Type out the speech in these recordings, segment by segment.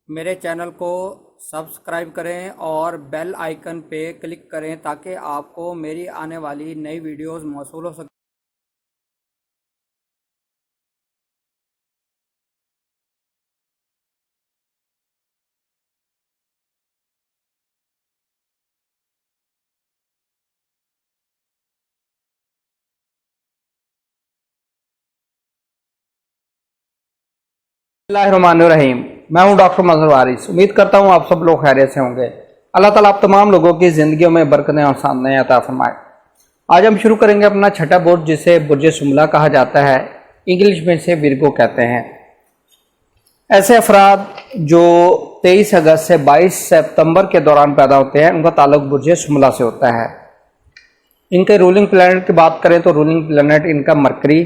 मेरे चैनल को सब्सक्राइब करें और बेल आइकन पे क्लिक करें ताकि आपको मेरी आने वाली नई वीडियोस मौसूल हो सके। बिस्मिल्लाहिर्रहमानिर्रहीम। मैं हूं डॉक्टर मजहर वारिस। उम्मीद करता हूं आप सब लोग खैरियत से होंगे। अल्लाह ताला आप तमाम लोगों की ज़िंदगियों में बरकतें और सामने अता फरमाए। आज हम शुरू करेंगे अपना छठा बुर्ज, जिसे बुर्ज सुमला कहा जाता है, इंग्लिश में से विर्गो कहते हैं। ऐसे अफराद जो 23 अगस्त से 22 सितंबर के दौरान पैदा होते हैं, उनका ताल्लुक बुर्ज सुमला से होता है। इनके रूलिंग प्लैनेट की बात करें तो रूलिंग प्लैनेट इनका मरकरी,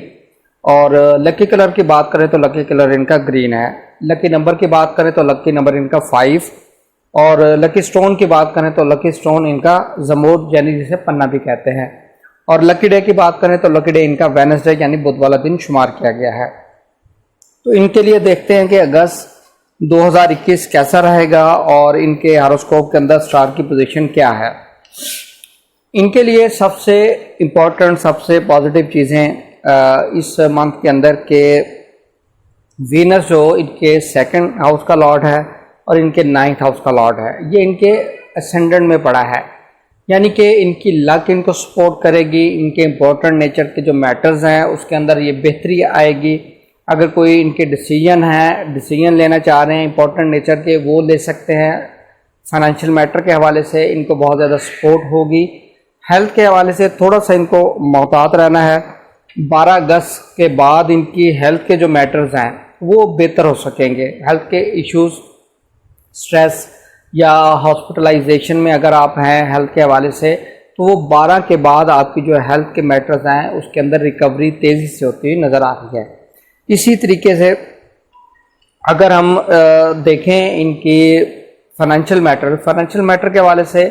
और लकी कलर की बात करें तो लकी कलर इनका ग्रीन है। लकी नंबर की बात करें तो लकी नंबर इनका 5, और लकी स्टोन की बात करें तो लकी स्टोन इनका जमोद यानी जिसे पन्ना भी कहते हैं। और लकी डे की बात करें तो लकी डे इनका वेडनेसडे यानी बुध वाला दिन शुमार किया गया है। तो इनके लिए देखते हैं कि अगस्त 2021 कैसा रहेगा और इनके हॉरोस्कोप के अंदर स्टार की पोजीशन क्या है। इनके लिए सबसे इम्पोर्टेंट, सबसे पॉजिटिव चीज़ें इस मंथ के अंदर के वीनस जो इनके सेकंड हाउस का लॉर्ड है और इनके 9th हाउस का लॉर्ड है, ये इनके असेंडेंट में पड़ा है, यानी कि इनकी लक इनको सपोर्ट करेगी। इनके इम्पोर्टेंट नेचर के जो मैटर्स हैं उसके अंदर ये बेहतरी आएगी। अगर कोई इनके डिसीजन लेना चाह रहे हैं इम्पोर्टेंट नेचर के, वो ले सकते हैं। फाइनेंशियल मैटर के हवाले से इनको बहुत ज़्यादा सपोर्ट होगी। हेल्थ के हवाले से थोड़ा सा इनको मोहतात रहना है। 12 अगस्त के बाद इनकी हेल्थ के जो मैटर्स हैं वो बेहतर हो सकेंगे। हेल्थ के इश्यूज, स्ट्रेस या हॉस्पिटलाइजेशन में अगर आप हैं हेल्थ के हवाले से, तो वो 12 के बाद आपकी जो हेल्थ के मैटर्स हैं उसके अंदर रिकवरी तेज़ी से होती हुई नज़र आ रही है। इसी तरीके से अगर हम देखें इनकी फाइनेंशियल मैटर के हवाले से,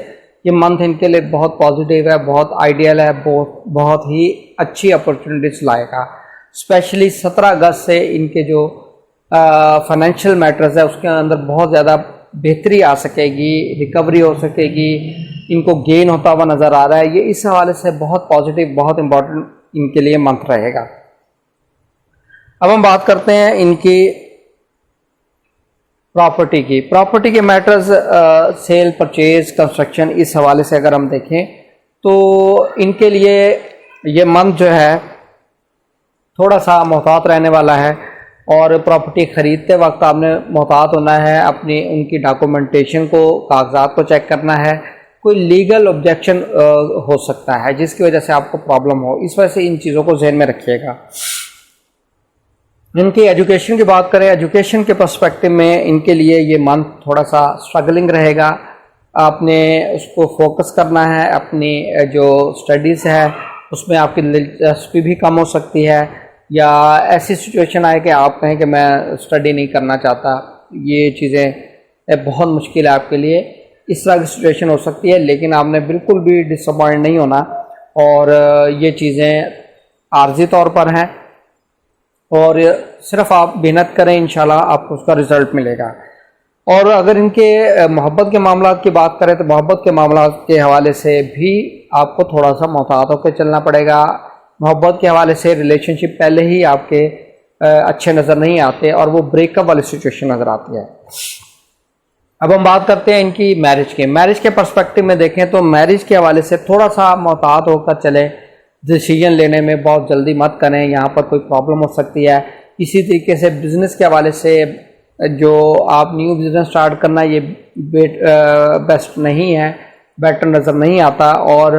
ये मंथ इनके लिए बहुत पॉजिटिव है, बहुत आइडियल है, बहुत ही अच्छी अपॉर्चुनिटीज लाएगा। स्पेशली 17 अगस्त से इनके जो फाइनेंशियल मैटर्स है उसके अंदर बहुत ज़्यादा बेहतरी आ सकेगी, रिकवरी हो सकेगी, इनको गेन होता हुआ नज़र आ रहा है। ये इस हवाले से बहुत पॉजिटिव, बहुत इम्पोर्टेंट इनके लिए मंथ रहेगा। अब हम बात करते हैं इनकी प्रॉपर्टी के मैटर्स, सेल, परचेज, कंस्ट्रक्शन, इस हवाले से अगर हम देखें तो इनके लिए ये मंथ जो है थोड़ा सा मोहतात रहने वाला है। और प्रॉपर्टी ख़रीदते वक्त आपने मोहतात होना है, अपनी उनकी डॉक्यूमेंटेशन को, कागजात को चेक करना है। कोई लीगल ऑब्जेक्शन हो सकता है जिसकी वजह से आपको प्रॉब्लम हो, इस वजह से इन चीज़ों को ज़हन में रखिएगा। इनकी एजुकेशन की बात करें, एजुकेशन के पर्सपेक्टिव में इनके लिए ये मंथ थोड़ा सा स्ट्रगलिंग रहेगा। आपने उसको फोकस करना है, अपनी जो स्टडीज़ है उसमें आपकी दिलचस्पी भी कम हो सकती है, या ऐसी सिचुएशन आए कि आप कहें कि मैं स्टडी नहीं करना चाहता। ये चीज़ें बहुत मुश्किल है आपके लिए, इस तरह की सिचुएशन हो सकती है। लेकिन आपने बिल्कुल भी डिसअपॉइंट नहीं होना, और ये चीज़ें आर्जी तौर पर हैं, और सिर्फ आप मेहनत करें, इंशाल्लाह आपको उसका रिज़ल्ट मिलेगा। और अगर इनके मोहब्बत के मामला की बात करें तो मोहब्बत के मामला के हवाले से भी आपको थोड़ा सा मोहतात होकर चलना पड़ेगा। मोहब्बत के हवाले से रिलेशनशिप पहले ही आपके अच्छे नज़र नहीं आते और वो ब्रेकअप वाली सिचुएशन नज़र आती है। अब हम बात करते हैं इनकी मैरिज के पर्सपेक्टिव में देखें तो मैरिज के हवाले से थोड़ा सा मोहतात होकर चले। डिसीजन लेने में बहुत जल्दी मत करें, यहाँ पर कोई प्रॉब्लम हो सकती है। इसी तरीके से बिज़नेस के हवाले से जो आप न्यू बिज़नेस स्टार्ट करना, ये बेस्ट नहीं है, बेटर नज़र नहीं आता। और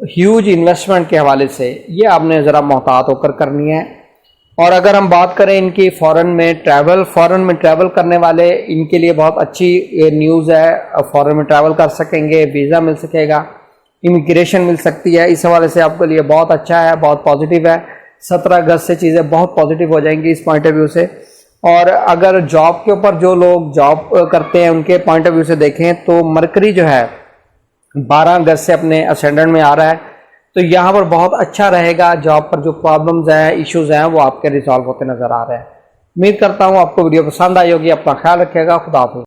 ह्यूज इन्वेस्टमेंट के हवाले से ये आपने ज़रा मोहतात होकर करनी है। और अगर हम बात करें इनकी फ़ॉरेन में ट्रैवल करने वाले, इनके लिए बहुत अच्छी न्यूज़ है। फ़ॉरेन में ट्रैवल कर सकेंगे, वीज़ा मिल सकेगा, इमिग्रेशन मिल सकती है। इस हवाले से आपके लिए बहुत अच्छा है, बहुत पॉजिटिव है। 17 अगस्त से चीज़ें बहुत पॉजिटिव हो जाएंगी इस पॉइंट ऑफ व्यू से। और अगर जॉब के ऊपर जो लोग जॉब करते हैं उनके पॉइंट ऑफ व्यू से देखें तो मरकरी जो है 12 अगस्त से अपने असेंडेंट में आ रहा है, तो यहाँ पर बहुत अच्छा रहेगा। जॉब पर जो प्रॉब्लम्स हैं, इश्यूज़ हैं, वो आपके रिजॉल्व होते नज़र आ रहे हैं। उम्मीद करता हूँ आपको वीडियो पसंद आई होगी। अपना ख्याल रखिएगा। खुदा हाफिज़।